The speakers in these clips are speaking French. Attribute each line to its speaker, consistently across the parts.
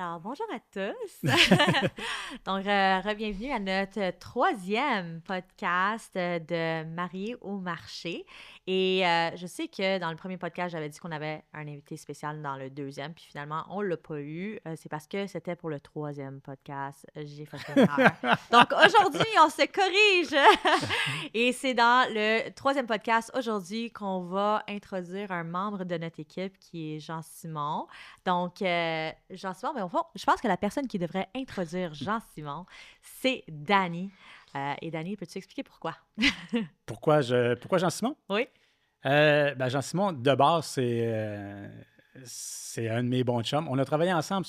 Speaker 1: Alors, bonjour à tous. Donc, bienvenue à notre troisième podcast de Mariée au marché. Et je sais que dans le premier podcast, j'avais dit qu'on avait un invité spécial dans le deuxième, puis finalement, on ne l'a pas eu. C'est parce que c'était pour le troisième podcast. J'ai fait une erreur. Donc, aujourd'hui, on se corrige. Et c'est dans le troisième podcast aujourd'hui qu'on va introduire un membre de notre équipe qui est Jean-Simon. Donc, Jean-Simon, mais au fond, je pense que la personne qui devrait introduire Jean-Simon, c'est Danny. Et Danny, peux-tu expliquer pourquoi?
Speaker 2: Pourquoi Jean-Simon?
Speaker 1: Oui.
Speaker 2: Jean-Simon, de base, c'est un de mes bons chums. On a travaillé ensemble,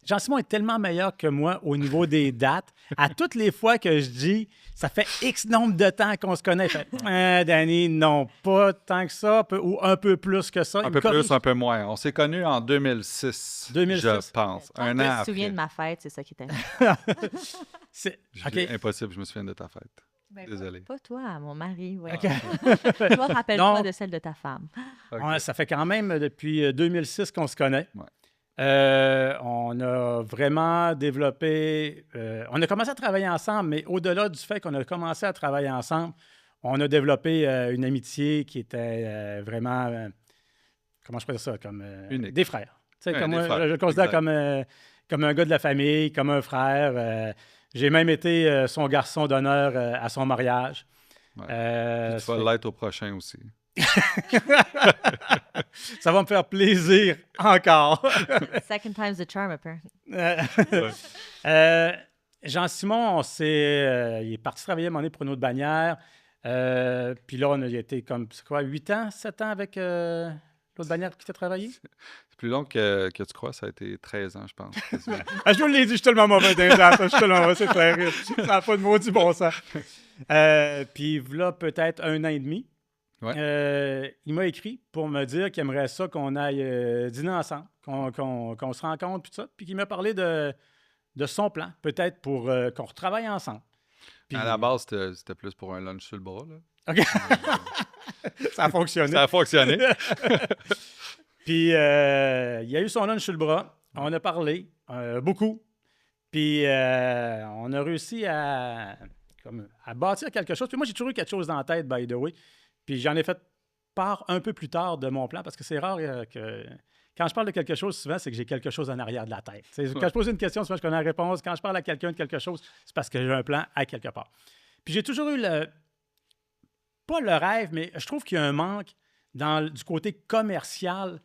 Speaker 2: Jean-Simon est tellement meilleur que moi au niveau des dates. À toutes les fois que je dis, ça fait X nombre de temps qu'on se connaît, il fait Danny, non, pas tant que ça, ou un peu plus que ça.
Speaker 3: Un peu plus, un peu moins. On s'est connus en 2006, je pense. Un an
Speaker 1: Je me
Speaker 3: après.
Speaker 1: souviens de ma fête, c'est ça qui était.
Speaker 3: Impossible, je me souviens de ta fête.
Speaker 1: Ben,
Speaker 3: Désolé.
Speaker 1: Pas toi, mon mari. Ouais.
Speaker 2: Okay.
Speaker 1: Toi, rappelle-toi de celle de ta femme.
Speaker 3: Okay.
Speaker 2: Ça fait quand même depuis 2006 qu'on se connaît.
Speaker 3: Ouais.
Speaker 2: On a vraiment développé... on a commencé à travailler ensemble, mais au-delà du fait qu'on a commencé à travailler ensemble, on a développé une amitié qui était vraiment... comment je pourrais dire ça? Comme
Speaker 3: unique.
Speaker 2: Des frères. Comme moi,
Speaker 3: frères.
Speaker 2: Je le considère comme un gars de la famille, comme un frère. J'ai même été son garçon d'honneur à son mariage.
Speaker 3: Ouais. Tu vas l'être au prochain aussi.
Speaker 2: Ça va me faire plaisir encore.
Speaker 1: Second time's the charm, apparently.
Speaker 2: Jean-Simon, il est parti travailler à un moment donné pour une autre bannière. Puis là, on a été comme, 8 ans, 7 ans avec l'autre bannière qui t'a travaillé?
Speaker 3: C'est plus long que tu crois, ça a été 13 ans, je pense.
Speaker 2: Je vous l'ai dit, je suis tellement mauvais dans les dates, je suis tellement mauvais, c'est terrible. Ça n'a pas de maudit bon sens. Puis là, peut-être 1 an et demi.
Speaker 3: Ouais.
Speaker 2: Il m'a écrit pour me dire qu'il aimerait ça qu'on aille dîner ensemble, qu'on se rencontre, puis ça. Puis qu'il m'a parlé de son plan, peut-être pour qu'on retravaille ensemble. Puis,
Speaker 3: à la base, c'était plus pour un lunch sur le bras. Là.
Speaker 2: OK. Ça a fonctionné.
Speaker 3: Ça a fonctionné.
Speaker 2: Puis il a eu son lunch sur le bras. On a parlé beaucoup. Puis on a réussi à bâtir quelque chose. Puis moi, j'ai toujours eu quelque chose dans la tête, by the way. Puis j'en ai fait part un peu plus tard de mon plan, parce que c'est rare que... Quand je parle de quelque chose, souvent, c'est que j'ai quelque chose en arrière de la tête. Quand je pose une question, souvent, je connais la réponse. Quand je parle à quelqu'un de quelque chose, c'est parce que j'ai un plan à quelque part. Puis j'ai toujours eu pas le rêve, mais je trouve qu'il y a un manque du côté commercial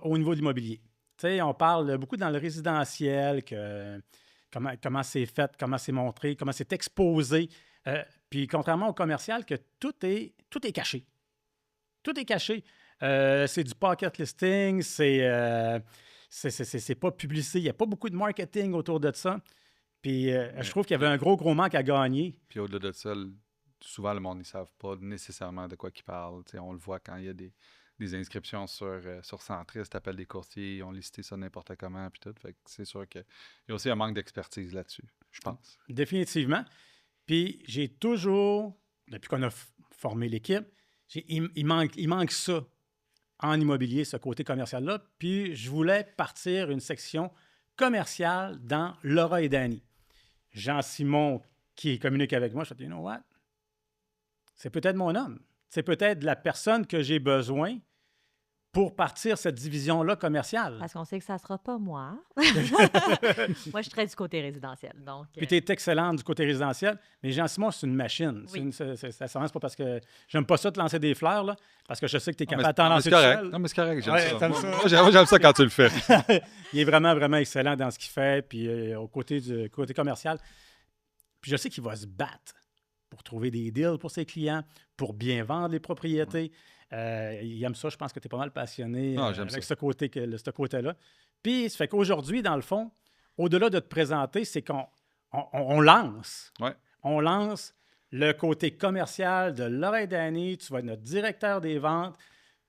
Speaker 2: au niveau de l'immobilier. On parle beaucoup dans le résidentiel, comment c'est fait, comment c'est montré, comment c'est exposé. Puis contrairement au commercial, que tout est caché. Tout est caché. C'est du pocket listing, c'est pas publicité, il n'y a pas beaucoup de marketing autour de ça. Puis je trouve qu'il y avait un gros manque à gagner.
Speaker 3: Puis au-delà de ça, souvent le monde ne savent pas nécessairement de quoi ils parlent. On le voit quand il y a des inscriptions sur Centris, tu appelles des courtiers, ils ont listé ça n'importe comment, puis tout. Fait que c'est sûr qu'il y a aussi un manque d'expertise là-dessus, je pense.
Speaker 2: Définitivement. Puis j'ai toujours, depuis qu'on a formé l'équipe, il manque ça en immobilier, ce côté commercial-là. Puis je voulais partir une section commerciale dans Laura et Danny. Jean-Simon, qui communique avec moi, je me dis, you know what? C'est peut-être mon homme. C'est peut-être la personne que j'ai besoin pour partir cette division-là commerciale.
Speaker 1: Parce qu'on sait que ça ne sera pas moi. Moi, je serai du côté résidentiel. Donc,
Speaker 2: Puis tu es excellente du côté résidentiel, mais Jean-Simon, c'est une machine.
Speaker 1: Oui.
Speaker 2: C'est pas parce que j'aime pas ça te lancer des fleurs, là, parce que je sais que tu es capable de t'en lancer
Speaker 3: tout seul.
Speaker 2: seul.
Speaker 3: Non, mais c'est correct, j'aime
Speaker 2: Ouais,
Speaker 3: ça.
Speaker 2: ça.
Speaker 3: Moi, j'aime ça quand tu le fais.
Speaker 2: Il est vraiment, vraiment excellent dans ce qu'il fait, puis au côté commercial. Puis je sais qu'il va se battre pour trouver des deals pour ses clients, pour bien vendre les propriétés. Il aime ça, je pense que tu es pas mal passionné avec ce côté-là. Puis, ça fait qu'aujourd'hui, dans le fond, au-delà de te présenter, c'est qu'on lance.
Speaker 3: Ouais.
Speaker 2: On lance le côté commercial de Laura et Danny. Tu vas être notre directeur des ventes.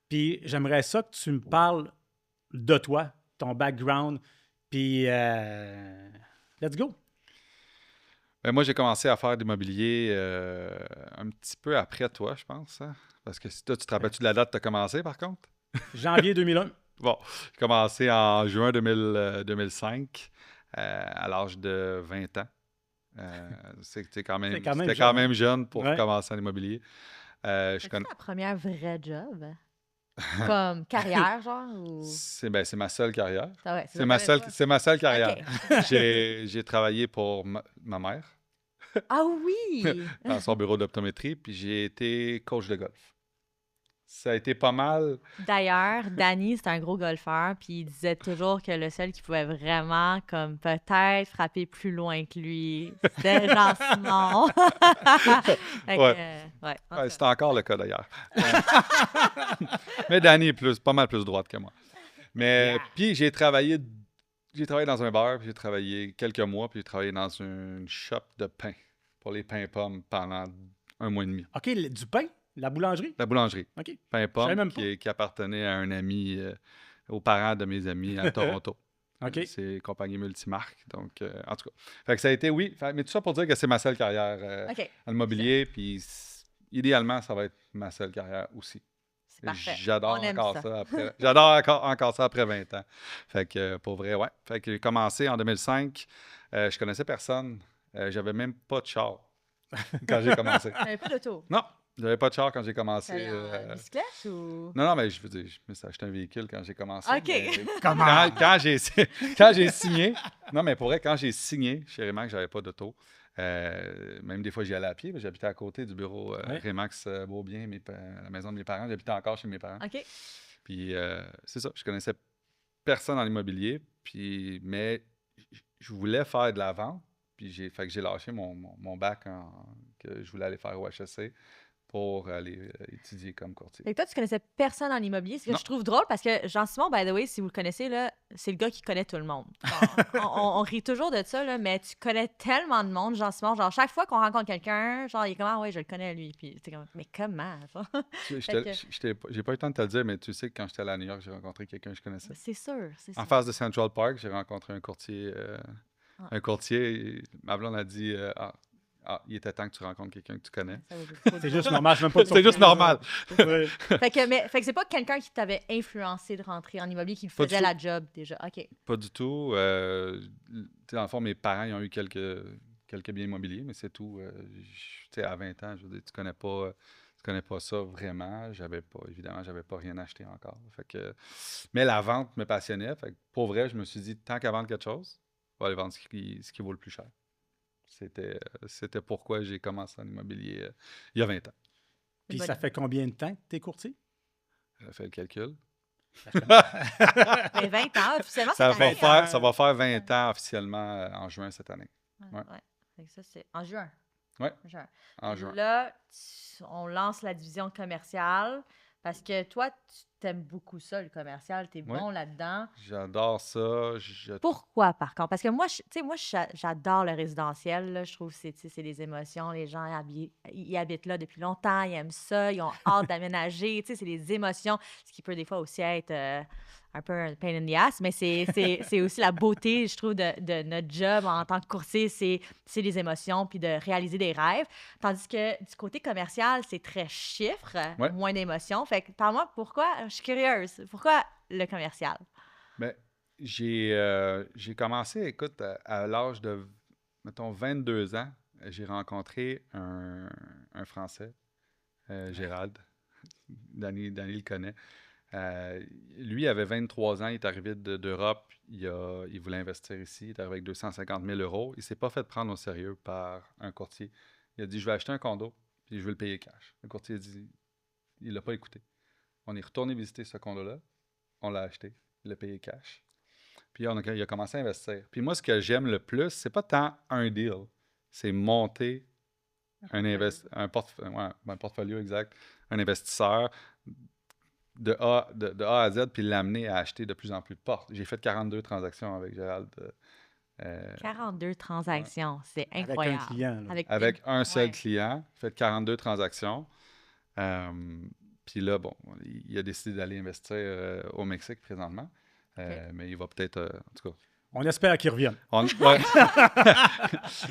Speaker 2: Puis, j'aimerais ça que tu me parles de toi, ton background. Puis, let's go.
Speaker 3: Ben, moi, j'ai commencé à faire de l'immobilier un petit peu après toi, je pense. Hein? Parce que toi, tu te rappelles-tu de la date que tu as commencé, par contre?
Speaker 2: Janvier 2001.
Speaker 3: Bon, j'ai commencé en juin 2005, à l'âge de 20 ans. C'était quand même,
Speaker 2: C'est
Speaker 3: quand
Speaker 2: quand même
Speaker 3: même jeune pour
Speaker 2: Ouais.
Speaker 3: commencer en immobilier. Je
Speaker 1: C'est
Speaker 3: connais...
Speaker 1: ta première vraie job? Comme carrière, genre? Ou...
Speaker 3: c'est ma seule carrière.
Speaker 1: Ah ouais, c'est
Speaker 3: C'est
Speaker 1: ça,
Speaker 3: ma
Speaker 1: t'avais
Speaker 3: seule,
Speaker 1: pas.
Speaker 3: c'est ma seule carrière.
Speaker 1: OK.
Speaker 3: J'ai travaillé pour ma mère
Speaker 1: Ah oui!
Speaker 3: dans son bureau d'optométrie, puis j'ai été coach de golf. Ça a été pas mal.
Speaker 1: D'ailleurs, Danny, c'est un gros golfeur, puis il disait toujours que le seul qui pouvait vraiment, comme peut-être, frapper plus loin que lui, c'était Jean-Simon. Fait que,
Speaker 3: Ouais.
Speaker 1: ouais, en tout
Speaker 3: Ouais,
Speaker 1: cas.
Speaker 3: c'est encore le cas d'ailleurs. Mais Danny est pas mal plus droite que moi. Mais puis j'ai travaillé dans un bar, puis j'ai travaillé quelques mois, puis j'ai travaillé dans une shop de pain pour les pains pommes pendant 1 mois et demi.
Speaker 2: OK, du pain? La boulangerie?
Speaker 3: La boulangerie.
Speaker 2: OK.
Speaker 3: Pain
Speaker 2: Je savais
Speaker 3: pommes
Speaker 2: même pas.
Speaker 3: qui appartenait à un ami, aux parents de mes amis à Toronto.
Speaker 2: OK.
Speaker 3: C'est compagnie multimarque. Donc, en tout cas. Fait que ça a été, oui. Mais tout ça pour dire que c'est ma seule carrière
Speaker 1: OK,
Speaker 3: en immobilier. Puis idéalement, ça va être ma seule carrière aussi.
Speaker 1: c'est parfait.
Speaker 3: J'adore
Speaker 1: On aime
Speaker 3: encore
Speaker 1: ça.
Speaker 3: ça après. J'adore encore ça après 20 ans. Fait que pour vrai, ouais. Fait que j'ai commencé en 2005. Je connaissais personne. J'avais même pas de char quand j'ai commencé.
Speaker 1: T'avais pas d'auto?
Speaker 3: Non, j'avais pas de char quand j'ai commencé.
Speaker 1: T'allais en bicyclette ou...
Speaker 3: Non, mais je veux dire, je me suis acheté un véhicule quand j'ai commencé.
Speaker 1: OK.
Speaker 3: Mais
Speaker 2: Comment?
Speaker 3: quand j'ai signé, non, mais pour vrai, quand j'ai signé chez Remax, j'avais pas d'auto. Même des fois, j'y allais à pied. J'habitais à côté du bureau
Speaker 2: Ouais.
Speaker 3: Remax Beaubien, la maison de mes parents. J'habitais encore chez mes parents.
Speaker 1: OK.
Speaker 3: Puis c'est ça, je connaissais personne en immobilier. Mais je voulais faire de la vente. Puis fait que j'ai lâché mon bac que je voulais aller faire au HEC pour aller étudier comme courtier.
Speaker 1: Fait que toi, tu connaissais personne en immobilier. Ce que
Speaker 3: Non.
Speaker 1: je trouve drôle, parce que Jean-Simon, by the way, si vous le connaissez, là, c'est le gars qui connaît tout le monde. Genre, on rit toujours de ça, là, mais tu connais tellement de monde, Jean-Simon. Genre, chaque fois qu'on rencontre quelqu'un, genre, il est comme, ah ouais, je le connais, lui. Puis t'es comme, mais comment, genre?
Speaker 3: J'ai pas eu le temps de te le dire, mais tu sais que quand j'étais allé à New York, j'ai rencontré quelqu'un que je connaissais.
Speaker 1: C'est sûr, c'est
Speaker 3: En
Speaker 1: sûr.
Speaker 3: face de Central Park, j'ai rencontré un courtier.
Speaker 1: Ah.
Speaker 3: Un courtier, ma blonde a dit il était temps que tu rencontres quelqu'un que tu connais.
Speaker 1: Ça veut dire trop
Speaker 2: C'est
Speaker 1: de-
Speaker 2: juste normal. C'est même pas de
Speaker 3: C'était juste
Speaker 2: surprise,
Speaker 3: normal.
Speaker 2: Ouais.
Speaker 1: Fait que c'est pas quelqu'un qui t'avait influencé de rentrer en immobilier, qui
Speaker 3: Pas du
Speaker 1: faisait
Speaker 3: tout.
Speaker 1: la job déjà. OK.
Speaker 3: Pas du tout. Tu sais, dans le fond, mes parents ils ont eu quelques biens immobiliers, mais c'est tout. Tu sais, à 20 ans, je veux dire, tu connais pas ça vraiment. Évidemment, j'avais pas rien acheté encore. Fait que, mais la vente me passionnait. Fait que, pour vrai, je me suis dit, tant qu'à vendre quelque chose, on va aller vendre ce qui vaut le plus cher. C'était pourquoi j'ai commencé en immobilier il y a 20 ans.
Speaker 2: Puis
Speaker 1: Bonne-
Speaker 2: ça fait combien de temps que tu es courtier?
Speaker 3: J'ai fait le calcul.
Speaker 1: Mais 20 ans, officiellement,
Speaker 3: Ça
Speaker 1: c'est
Speaker 3: va,
Speaker 1: année,
Speaker 3: faire,
Speaker 1: hein?
Speaker 3: ça va faire 20 ans officiellement en juin cette année.
Speaker 1: Ouais.
Speaker 3: Ouais.
Speaker 1: Fait que ça, c'est en juin.
Speaker 3: Ouais.
Speaker 1: Juin.
Speaker 3: En juin.
Speaker 1: Là, on lance la division commerciale parce que toi, tu t'aimes beaucoup ça, le commercial. Tu es
Speaker 3: Ouais.
Speaker 1: bon là-dedans.
Speaker 3: J'adore ça.
Speaker 1: Pourquoi, par contre? Parce que moi, tu sais, j'adore le résidentiel. Là. Je trouve que c'est des émotions. Les gens ils habitent là depuis longtemps. Ils aiment ça. Ils ont hâte d'aménager. Tu sais, c'est des émotions. Ce qui peut des fois aussi être un peu un pain in the ass. Mais c'est aussi la beauté, je trouve, de notre job en tant que courtier. C'est les émotions puis de réaliser des rêves. Tandis que du côté commercial, c'est très chiffre,
Speaker 3: Ouais.
Speaker 1: moins d'émotions. Fait que, parle-moi, pourquoi? Je suis curieuse. Pourquoi le commercial?
Speaker 3: Mais j'ai commencé, écoute, à l'âge de, mettons, 22 ans, j'ai rencontré un Français, Gérald. Danny le connaît. Lui avait 23 ans, il est arrivé d'Europe, il voulait investir ici, il est arrivé avec 250 000 €. Il ne s'est pas fait prendre au sérieux par un courtier. Il a dit, je vais acheter un condo, puis je veux le payer cash. Le courtier a dit, il ne l'a pas écouté. On est retourné visiter ce condo-là, on l'a acheté, il l'a payé cash. Puis il a commencé à investir. Puis moi, ce que j'aime le plus, c'est pas tant un deal, c'est monter un portfolio exact, un investisseur de A à Z, puis l'amener à acheter de plus en plus de portes. J'ai fait 42 transactions avec Gérald.
Speaker 1: 42 transactions, c'est
Speaker 2: Avec
Speaker 1: incroyable.
Speaker 2: un client. là.
Speaker 3: Avec un seul
Speaker 1: Ouais.
Speaker 3: client, fait 42 transactions. Puis là, bon, il a décidé d'aller investir au Mexique présentement. Mais il va peut-être, en tout cas.
Speaker 2: On espère qu'il revienne.
Speaker 3: Ouais.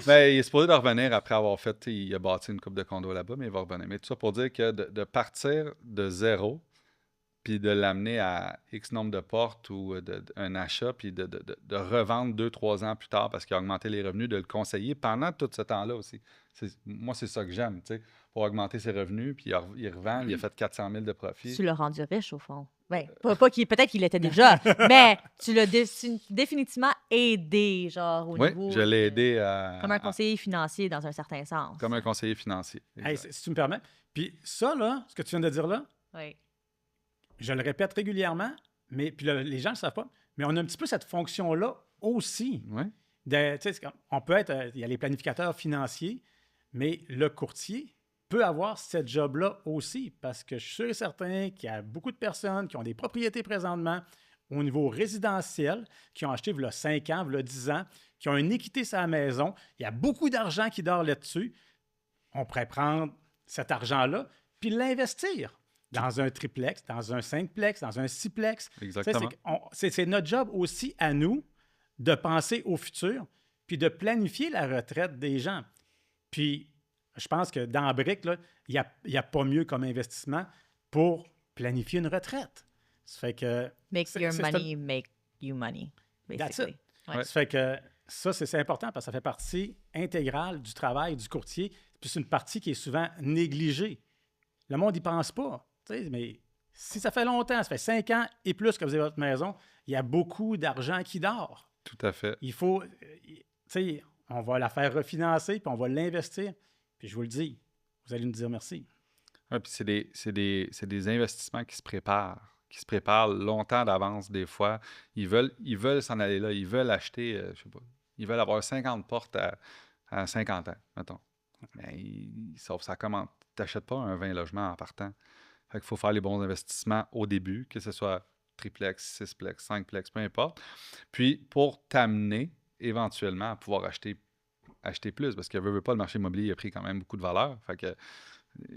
Speaker 3: Ben, il est supposé de revenir après avoir fait, il a bâti une coupe de condos là-bas, mais il va revenir. Mais tout ça pour dire que de partir de zéro, puis de l'amener à X nombre de portes ou un achat, puis de revendre 2-3 ans plus tard parce qu'il a augmenté les revenus, de le conseiller pendant tout ce temps-là aussi. Moi, c'est ça que j'aime, tu sais, pour augmenter ses revenus, puis il revend, il a fait 400 000 de profit.
Speaker 1: Tu l'as rendu riche, au fond. Ben, pas qu'il, peut-être qu'il l'était déjà, mais tu l'as définitivement aidé, genre, au niveau...
Speaker 3: Oui, je l'ai aidé
Speaker 1: comme un conseiller financier, dans un certain sens.
Speaker 3: Comme un conseiller financier.
Speaker 2: Hey, si tu me permets. Puis ça, là, ce que tu viens de dire là,
Speaker 1: Oui.
Speaker 2: je le répète régulièrement, mais puis là, les gens ne le savent pas, mais on a un petit peu cette fonction-là aussi.
Speaker 3: Oui.
Speaker 2: On peut être, il y a les planificateurs financiers, mais le courtier peut avoir cette job-là aussi, parce que je suis sûr et certain qu'il y a beaucoup de personnes qui ont des propriétés présentement au niveau résidentiel, qui ont acheté il y a 5 ans, il y a 10 ans, qui ont une équité sur la maison. Il y a beaucoup d'argent qui dort là-dessus. On pourrait prendre cet argent-là puis l'investir dans un triplex, dans un cinqplex, dans un sixplex.
Speaker 3: Exactement.
Speaker 2: C'est notre job aussi à nous de penser au futur puis de planifier la retraite des gens. Puis, je pense que dans Brick, il n'y a pas mieux comme investissement pour planifier une retraite. Ça fait que...
Speaker 1: Make your money make you money, basically.
Speaker 2: Ouais. Ça fait que ça, c'est important parce que ça fait partie intégrale du travail du courtier. Puis c'est une partie qui est souvent négligée. Le monde n'y pense pas. Mais si ça fait longtemps, ça fait 5 ans et plus que vous avez votre maison, il y a beaucoup d'argent qui dort.
Speaker 3: Tout à fait.
Speaker 2: Il faut... on va la faire refinancer puis on va l'investir. Puis je vous le dis, vous allez nous dire merci.
Speaker 3: Oui, puis c'est des investissements qui se préparent longtemps d'avance des fois. Ils veulent s'en aller là. Ils veulent acheter, je sais pas, ils veulent avoir 50 portes à 50 ans, mettons. Mais sauf ça commence. Tu n'achètes pas un 20 logements en partant. Fait qu'il faut faire les bons investissements au début, que ce soit triplex, sixplex, cinqplex, peu importe. Puis pour t'amener éventuellement à pouvoir acheter plus, parce que veut pas, le marché immobilier a pris quand même beaucoup de valeur. Fait que,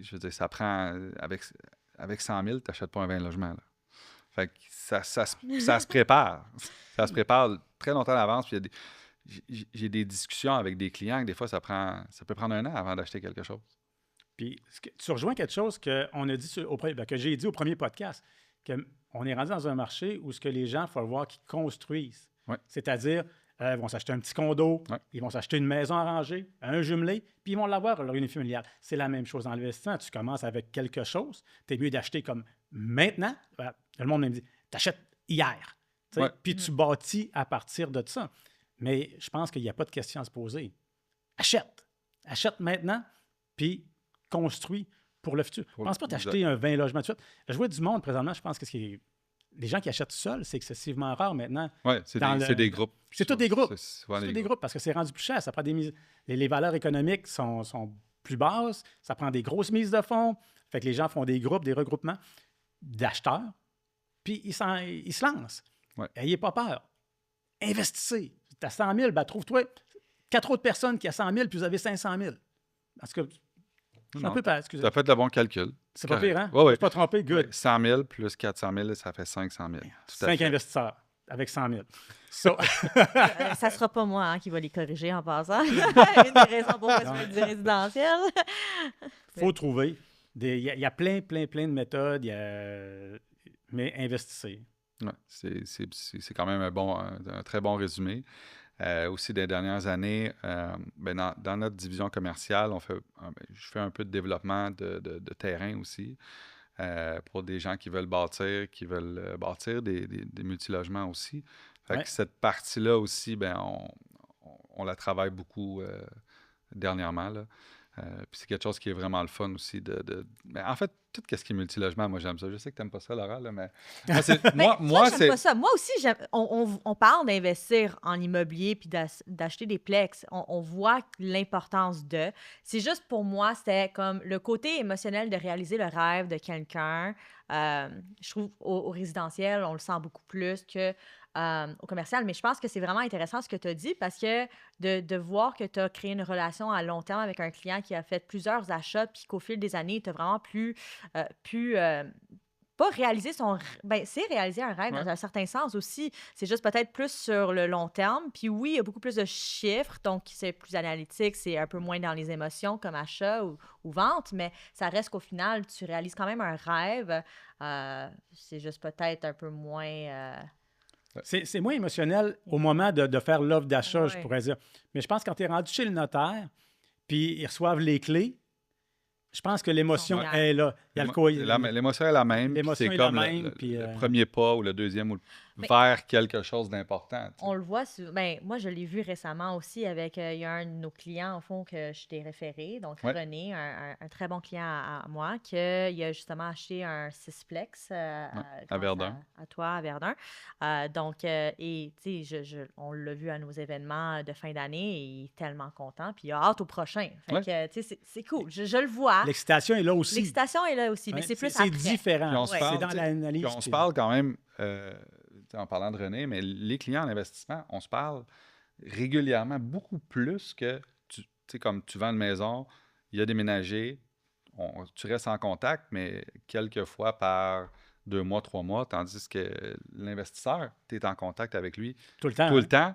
Speaker 3: je veux dire, ça prend, avec 100 000, tu n'achètes pas un 20 logements. Là. Fait que ça se prépare. Ça se prépare très longtemps d'avance. Puis j'ai des discussions avec des clients que des fois, ça peut prendre 1 an avant d'acheter quelque chose.
Speaker 2: Puis tu rejoins quelque chose qu'on a dit que j'ai dit au premier podcast, qu'on est rendu dans un marché où ce que les gens, il faut voir qu'ils construisent.
Speaker 3: Ouais.
Speaker 2: C'est-à-dire, ils vont s'acheter un petit condo, ils vont s'acheter une maison arrangée, un jumelé, puis ils vont l'avoir, leur unifamilial. C'est la même chose dans l'investissement. Tu commences avec quelque chose, tu es mieux d'acheter comme maintenant. Le monde me dit, tu achètes hier. Puis tu bâtis à partir de ça. Mais je pense qu'il n'y a pas de question à se poser. Achète. Achète maintenant, puis construis pour le futur. Je ne pense pas t'acheter un 20 logements tout de suite. Je vois du monde présentement, je pense que les gens qui achètent seuls, c'est excessivement rare maintenant.
Speaker 3: Oui, c'est des groupes.
Speaker 2: C'est tous des groupes.
Speaker 3: C'est
Speaker 2: des groupes parce que c'est rendu plus cher. Ça prend les valeurs économiques sont plus basses. Ça prend des grosses mises de fonds. Fait que les gens font des groupes, des regroupements d'acheteurs. Puis ils se lancent.
Speaker 3: Ouais.
Speaker 2: N'ayez pas peur. Investissez. Tu as 100 000, ben, trouve-toi 4 autres personnes qui ont 100 000 puis vous avez 500 000. Parce que
Speaker 3: tu as fait le bon calcul.
Speaker 2: C'est pas pire, hein?
Speaker 3: Oui, oui.
Speaker 2: Je suis pas trompé, good.
Speaker 3: 100 000 plus 400 000, ça fait 500 000.
Speaker 2: 5 investisseurs avec 100 000. So...
Speaker 1: ça sera pas moi qui va les corriger en passant. Une des raisons pourquoi je fais du résidentiel.
Speaker 2: Faut trouver. Il y a plein de méthodes, mais investissez.
Speaker 3: Ouais, c'est quand même un très bon résumé. Aussi, des dernières années, dans notre division commerciale, je fais un peu de développement de terrain aussi pour des gens qui veulent bâtir des multilogements aussi. Fait que cette partie-là aussi, on la travaille beaucoup dernièrement. Là. Puis c'est quelque chose qui est vraiment le fun aussi. En fait, tout ce qui est multilogement, moi, j'aime ça. Je sais que tu n'aimes pas ça, Laura, là, mais moi,
Speaker 1: j'aime pas ça. Moi aussi, on parle d'investir en immobilier puis d'acheter des plex. On voit l'importance de. C'est juste pour moi, c'était comme le côté émotionnel de réaliser le rêve de quelqu'un. Je trouve au résidentiel, on le sent beaucoup plus que au commercial, mais je pense que c'est vraiment intéressant ce que tu as dit parce que de voir que tu as créé une relation à long terme avec un client qui a fait plusieurs achats puis qu'au fil des années, tu as vraiment pu pas réaliser son... Ben, c'est réaliser un rêve
Speaker 3: Ouais.
Speaker 1: dans un certain sens aussi. C'est juste peut-être plus sur le long terme. Puis oui, il y a beaucoup plus de chiffres, donc c'est plus analytique, c'est un peu moins dans les émotions comme achat ou vente, mais ça reste qu'au final, tu réalises quand même un rêve. C'est juste peut-être un peu moins...
Speaker 2: C'est moins émotionnel au moment de faire l'offre d'achat, je
Speaker 1: Ouais.
Speaker 2: pourrais dire. Mais je pense que quand tu es rendu chez le notaire, puis ils reçoivent les clés, je pense que l'émotion
Speaker 1: Ils sont
Speaker 2: est là. Il y a le quoi,
Speaker 3: L'émotion est la même. puis
Speaker 2: l'émotion
Speaker 3: c'est
Speaker 2: est la
Speaker 3: comme
Speaker 2: même, puis,
Speaker 3: le premier pas ou le deuxième ou
Speaker 1: Mais-
Speaker 3: vers quelque chose d'important. tu sais.
Speaker 1: On le voit, ben, moi je l'ai vu récemment aussi avec, il y a un de nos clients, au fond, que je t'ai référé, donc
Speaker 3: Ouais.
Speaker 1: René, un très bon client à moi, qu'il a justement acheté un Cisplex grâce
Speaker 3: Verdun.
Speaker 1: à toi, à Verdun. Donc, et tu sais, on l'a vu à nos événements de fin d'année, et il est tellement content, puis il a hâte au prochain. Fait
Speaker 3: Ouais.
Speaker 1: que, tu sais, c'est cool, je le vois.
Speaker 2: l'excitation est là aussi.
Speaker 1: L'excitation est là aussi, mais
Speaker 2: Ouais,
Speaker 1: c'est plus
Speaker 2: c'est
Speaker 1: après.
Speaker 2: différent.
Speaker 3: Puis on se
Speaker 1: Ouais.
Speaker 2: C'est
Speaker 3: parle,
Speaker 2: dans
Speaker 3: tu sais,
Speaker 2: l'analyse.
Speaker 3: puis on se
Speaker 2: puis-
Speaker 3: parle quand même, en parlant de René, mais les clients en investissement, on se parle régulièrement beaucoup plus que, tu sais, comme tu vends une maison, il a déménagé, tu restes en contact, mais quelques fois par 2 mois, 3 mois, tandis que l'investisseur, tu es en contact avec lui
Speaker 2: Tout le temps.
Speaker 3: tout le
Speaker 2: hein.
Speaker 3: temps.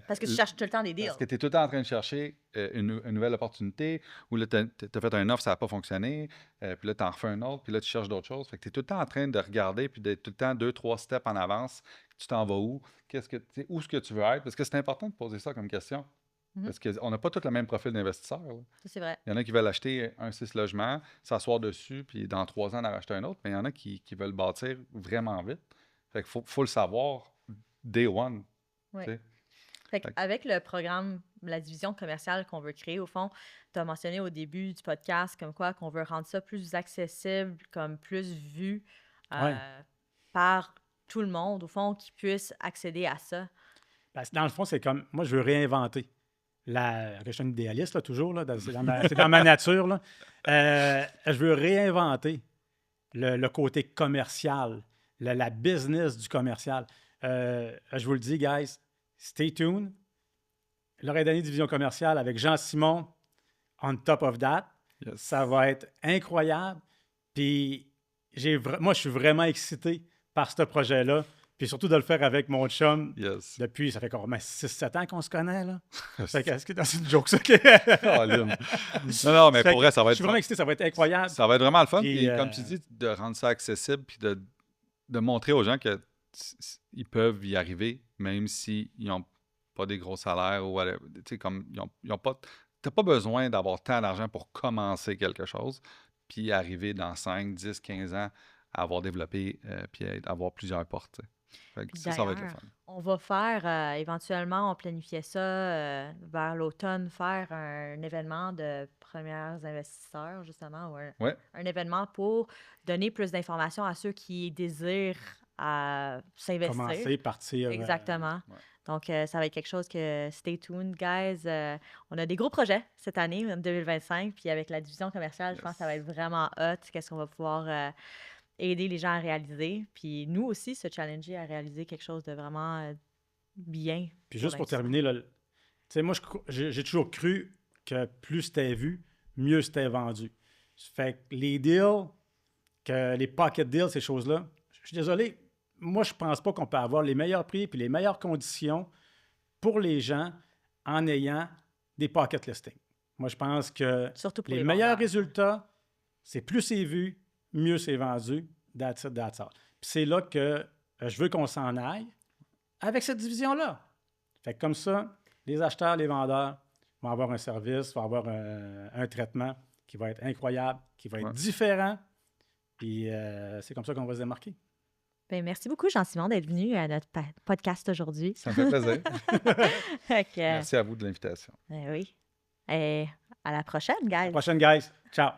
Speaker 1: Parce que tu cherches tout le temps des deals.
Speaker 3: Parce que tu es tout le temps en train de chercher une nouvelle opportunité, ou là, tu as fait un offre, ça n'a pas fonctionné, puis là, tu en refais un autre, puis là, tu cherches d'autres choses. Fait que tu es tout le temps en train de regarder, puis d'être tout le temps 2-3 steps en avance. Tu t'en vas où? Où est-ce que tu veux être? Parce que c'est important de poser ça comme question.
Speaker 1: Mhm.
Speaker 3: Parce qu'on n'a pas tous le même profil d'investisseur. Là.
Speaker 1: Ça, c'est vrai.
Speaker 3: Il y en a qui veulent acheter un 6 logements, s'asseoir dessus, puis dans 3 ans, en racheter un autre. Mais il y en a qui veulent bâtir vraiment vite. Fait qu'il faut le savoir day one.
Speaker 1: Oui.
Speaker 3: tu sais.
Speaker 1: Fait avec le programme, la division commerciale qu'on veut créer, au fond, tu as mentionné au début du podcast comme quoi qu'on veut rendre ça plus accessible, comme plus vu
Speaker 2: Ouais.
Speaker 1: par tout le monde, au fond, qui puisse accéder à ça.
Speaker 2: Parce que dans le fond, c'est comme, moi, je veux réinventer. Je suis un idéaliste, là, toujours, là, c'est dans ma nature. Là. Je veux réinventer le côté commercial, la business du commercial. Je vous le dis, guys, stay tuned. L'Oreille d'année division commerciale avec Jean-Simon, on top of that.
Speaker 3: Yes.
Speaker 2: Ça va être incroyable. Puis, moi, je suis vraiment excité par ce projet-là. Puis surtout de le faire avec mon chum
Speaker 3: Yes.
Speaker 2: depuis, ça fait quoi, 6-7 ans qu'on se connaît, là. Fait que, est-ce que c'est une joke, ça?
Speaker 3: Colin. Non, mais
Speaker 2: Fait
Speaker 3: pour
Speaker 2: que
Speaker 3: vrai, ça va
Speaker 2: Je
Speaker 3: être
Speaker 2: suis vraiment excité, ça va être incroyable.
Speaker 3: ça va être vraiment le fun.
Speaker 2: Puis,
Speaker 3: Puis, comme tu dis, de rendre ça accessible, puis de montrer aux gens que ils peuvent y arriver, même s'ils n'ont pas des gros salaires ou whatever. Tu sais, comme ils ont pas. T'as pas besoin d'avoir tant d'argent pour commencer quelque chose, puis arriver dans 5, 10, 15 ans à avoir développé, puis à avoir plusieurs portes. tu sais. Fait que
Speaker 1: Puis
Speaker 3: ça va être le
Speaker 1: d'ailleurs,
Speaker 3: fun.
Speaker 1: on va faire, éventuellement, on planifiait ça vers l'automne, faire un événement de premiers investisseurs, justement, ou
Speaker 3: Ouais.
Speaker 1: un événement pour donner plus d'informations à ceux qui désirent s'investir.
Speaker 2: Commencer, partir.
Speaker 1: Exactement.
Speaker 3: ouais.
Speaker 1: Donc, ça va être quelque chose que stay tuned, guys. On a des gros projets cette année, en 2025. Puis avec la division commerciale, je pense que ça va être vraiment hot. Qu'est-ce qu'on va pouvoir aider les gens à réaliser. Puis nous aussi, se challenger à réaliser quelque chose de vraiment bien.
Speaker 2: Puis juste pour
Speaker 1: l'instant.
Speaker 2: terminer, là, tu sais, moi, j'ai toujours cru que plus c'était vu, mieux c'était vendu. Fait que les deals, que les pocket deals, ces choses-là, je suis désolé, moi, je pense pas qu'on peut avoir les meilleurs prix et les meilleures conditions pour les gens en ayant des pocket listings. Moi, je pense que
Speaker 1: Surtout pour
Speaker 2: les
Speaker 1: les
Speaker 2: meilleurs
Speaker 1: vendeurs.
Speaker 2: résultats, c'est plus c'est vu, mieux c'est vendu. That's it, that's all. Puis c'est là que je veux qu'on s'en aille avec cette division-là. Fait que comme ça, les acheteurs, les vendeurs vont avoir un service, vont avoir un traitement qui va être incroyable, qui va être
Speaker 3: Ouais.
Speaker 2: différent. Puis c'est comme ça qu'on va se démarquer.
Speaker 1: Ben, merci beaucoup, Jean-Simon, d'être venu à notre podcast aujourd'hui.
Speaker 3: Ça me fait plaisir.
Speaker 1: Fait que,
Speaker 3: Merci à vous de l'invitation.
Speaker 1: oui. Et à la prochaine, guys.
Speaker 2: À la prochaine, guys. Ciao.